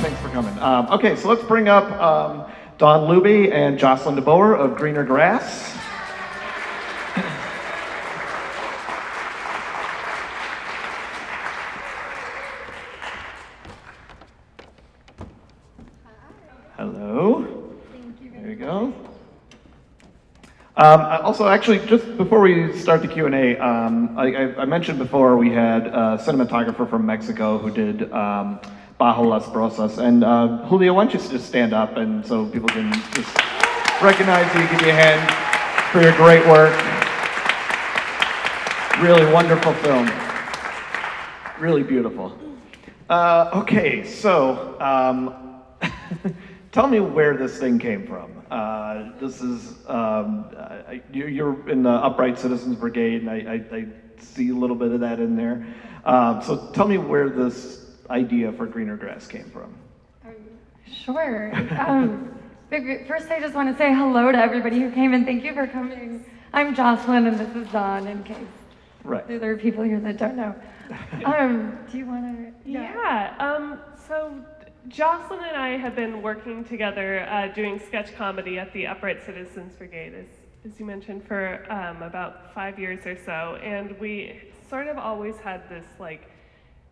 Thanks for coming. Okay, so let's bring up Don Luebbe and Jocelyn DeBoer of Greener Grass. Hello. Thank you. There you go. Also, actually, just before we start the Q&A, I mentioned before we had a cinematographer from Mexico who did Bajo las Brosas. And Julio, why don't you just stand up and so people can just recognize you, give you a hand for your great work. Really wonderful film. Really beautiful. Okay, so tell me where this thing came from. This is, you're in the Upright Citizens Brigade, and I see a little bit of that in there. So tell me where this idea for Greener Grass came from. Sure. First, I just want to say hello to everybody who came, and thank you for coming. I'm Jocelyn, and this is Don, in case there are people here that don't know. Do you want to? Yeah. So Jocelyn and I have been working together doing sketch comedy at the Upright Citizens Brigade, as you mentioned, for about 5 years or so. And we sort of always had this like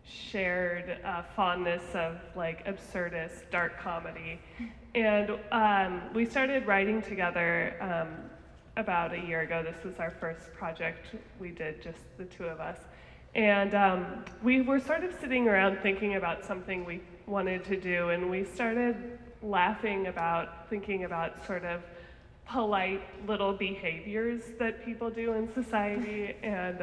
shared fondness of like absurdist dark comedy. And we started writing together about a year ago. This was our first project we did, just the two of us. And we were sort of sitting around thinking about something we wanted to do, and we started laughing about, thinking about sort of polite little behaviors that people do in society, and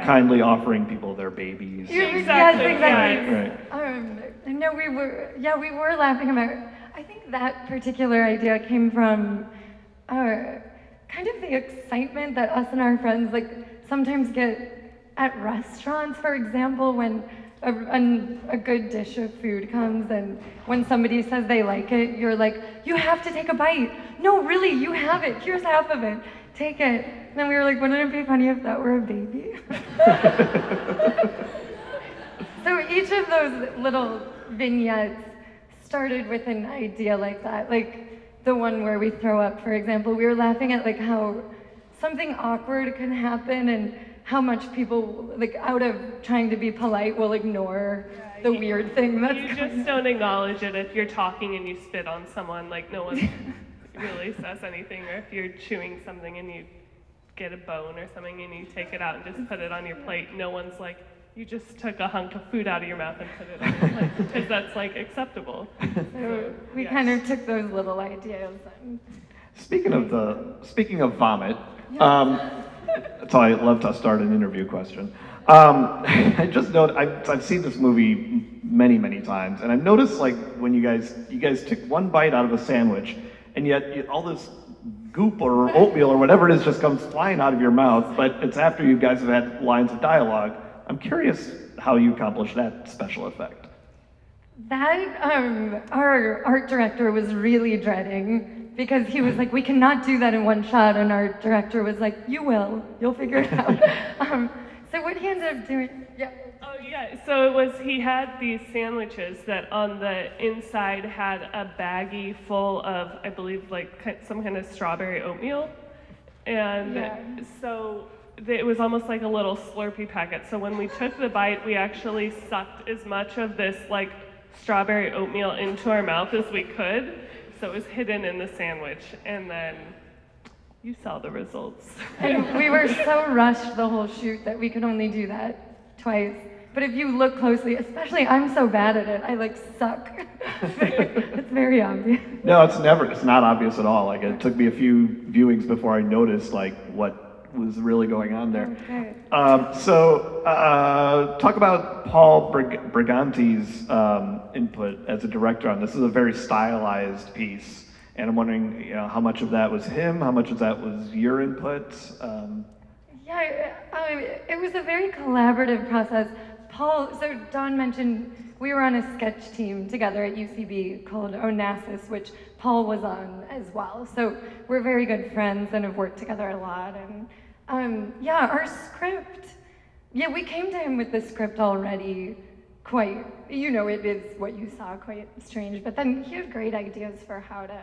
kindly offering people their babies. Exactly. Yes, exactly. Right. No, we were laughing about, I think that particular idea came from kind of the excitement that us and our friends like sometimes get at restaurants, for example, when a good dish of food comes and when somebody says they like it, you're like, you have to take a bite. No, really, you have it. Here's half of it. Take it. And then we were like, wouldn't it be funny if that were a baby? So each of those little vignettes started with an idea like that. Like the one where we throw up, for example, we were laughing at like how something awkward can happen and how much people, like out of trying to be polite, will ignore the weird thing that's You just don't acknowledge it if you're talking and you spit on someone, like no one really says anything, or if you're chewing something and you get a bone or something and you take it out and just put it on your plate, no one's like, you just took a hunk of food out of your mouth and put it on your plate, because that's like acceptable. So we kind of took those little ideas and... Speaking of vomit, that's how I love to start an interview question. I just noticed, I've seen this movie many times, and I've noticed like when you guys took one bite out of a sandwich, and yet all this goop or oatmeal or whatever it is just comes flying out of your mouth, but it's after you guys have had lines of dialogue. I'm curious how you accomplished that special effect. That our art director was really dreading, because he was like, we cannot do that in one shot, and our director was like, you'll figure it out. So what he ended up doing, so he had these sandwiches that on the inside had a baggie full of, I believe, like some kind of strawberry oatmeal, and so it was almost like a little Slurpee packet. So when we took the bite, we actually sucked as much of this like strawberry oatmeal into our mouth as we could. So it was hidden in the sandwich, and then you saw the results. And we were so rushed the whole shoot that we could only do that twice. But if you look closely, especially I'm so bad at it, I like suck. It's very obvious. No, it's not obvious at all. Like it took me a few viewings before I noticed like what was really going on there. Okay. Talk about Paul Briganti's input as a director on this. This is a very stylized piece, and I'm wondering, how much of that was him, how much of that was your input? It was a very collaborative process. So Don mentioned we were on a sketch team together at UCB called Onassis, which Paul was on as well. So we're very good friends and have worked together a lot. And our script, we came to him with the script already quite, it is what you saw, quite strange. But then he had great ideas for how to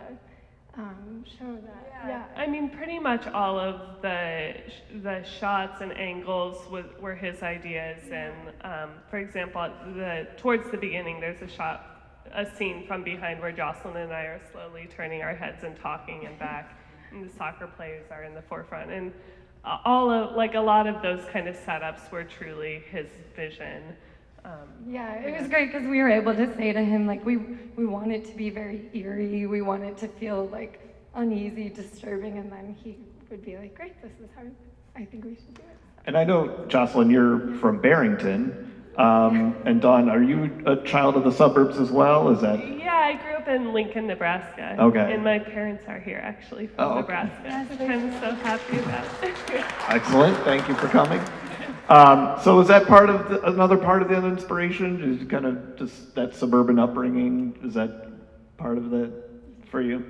show that. Yeah. I mean, pretty much all of the shots and angles were his ideas. And for example, towards the beginning, there's a scene from behind where Jocelyn and I are slowly turning our heads and talking and back, and the soccer players are in the forefront. And a lot of those kind of setups were truly his vision. Yeah, it was great because we were able to say to him, like, we want it to be very eerie, we want it to feel like uneasy, disturbing, and then he would be like, great, this is how I think we should do it. And I know, Jocelyn, you're from Barrington, and Dawn, are you a child of the suburbs as well? Is that? Yeah, I grew up in Lincoln, Nebraska. Okay. And my parents are here, actually, from Nebraska. Yes, Which I'm so happy about. Excellent, thank you for coming. So is that another part of the inspiration? Is kind of just that suburban upbringing? Is that part of it for you?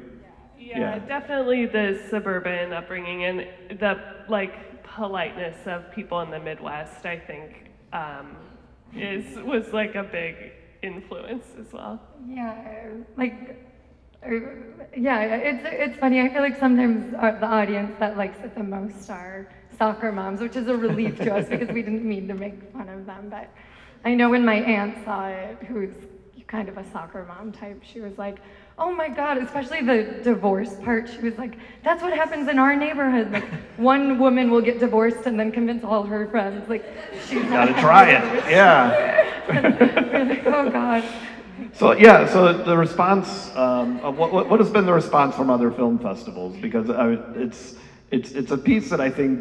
Yeah, definitely the suburban upbringing and the politeness of people in the Midwest, I think, was like a big influence as well. Yeah, it's funny. I feel like sometimes the audience that likes it the most are soccer moms, which is a relief to us because we didn't mean to make fun of them. But I know when my aunt saw it, who's kind of a soccer mom type, she was like, oh my God, especially the divorce part. She was like, that's what happens in our neighborhood. Like, one woman will get divorced and then convince all her friends. Like, she's gotta try it. Yeah. We're like, oh God. So the response, what has been the response from other film festivals? Because it's a piece that I think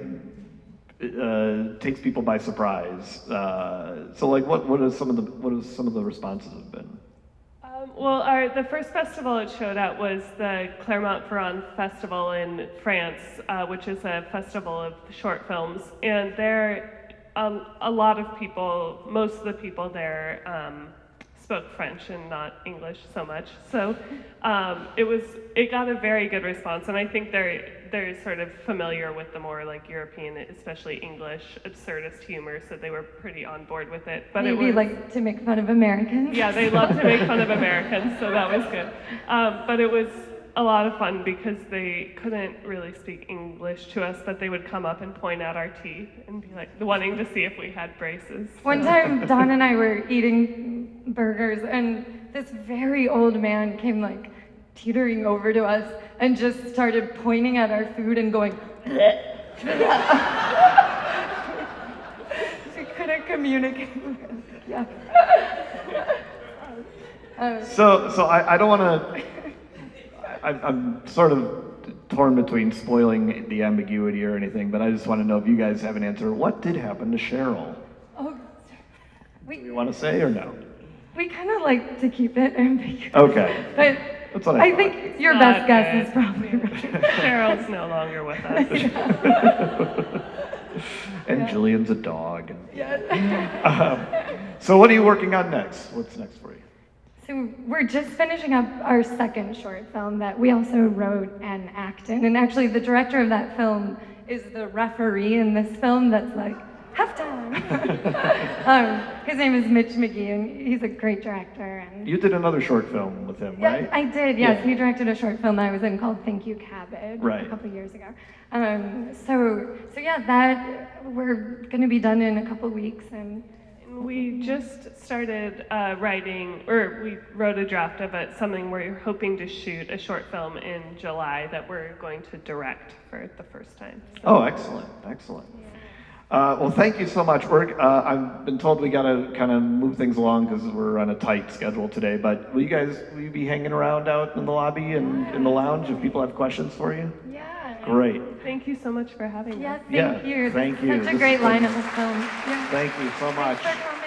takes people by surprise. So what are some of the responses have been? The first festival it showed at was the Clermont-Ferrand Festival in France, which is a festival of short films, and there a lot of people, most of the people there spoke French and not English so much. So it got a very good response, and I think they're sort of familiar with the more European, especially English, absurdist humor, so they were pretty on board with it. But maybe like to make fun of Americans. Yeah, they love to make fun of Americans, so that was good. But it was a lot of fun because they couldn't really speak English to us, but they would come up and point out our teeth and be like wanting to see if we had braces. One time, Dawn and I were eating burgers, and this very old man came teetering over to us and just started pointing at our food and going, she couldn't communicate. Yeah. So I don't want to. I'm sort of torn between spoiling the ambiguity or anything, but I just want to know if you guys have an answer. What did happen to Cheryl? Oh, Do you want to say or no? We kind of like to keep it ambiguous. Okay. But that's what I think your best guess is probably right. Cheryl's no longer with us. And Jillian's a dog. Yes. So what are you working on next? What's next for you? So we're just finishing up our second short film that we also wrote and act in. And actually the director of that film is the referee in this film that's like, halftime. His name is Mitch McGee, and he's a great director. And you did another short film with him, right? I did, yes. Yeah. He directed a short film I was in called Thank You Cabbage a couple years ago. So that we're going to be done in a couple weeks. And we just started writing, or we wrote a draft of it, something we're hoping to shoot a short film in July that we're going to direct for the first time. So. Oh, excellent. Well, thank you so much. I've been told we got to kind of move things along because we're on a tight schedule today, but will you be hanging around out in the lobby and in the lounge if people have questions for you? Yeah. Great. Thank you so much for having me. Thank you. Thank you. Such a great lineup of films. Thank you so much. Thanks for coming.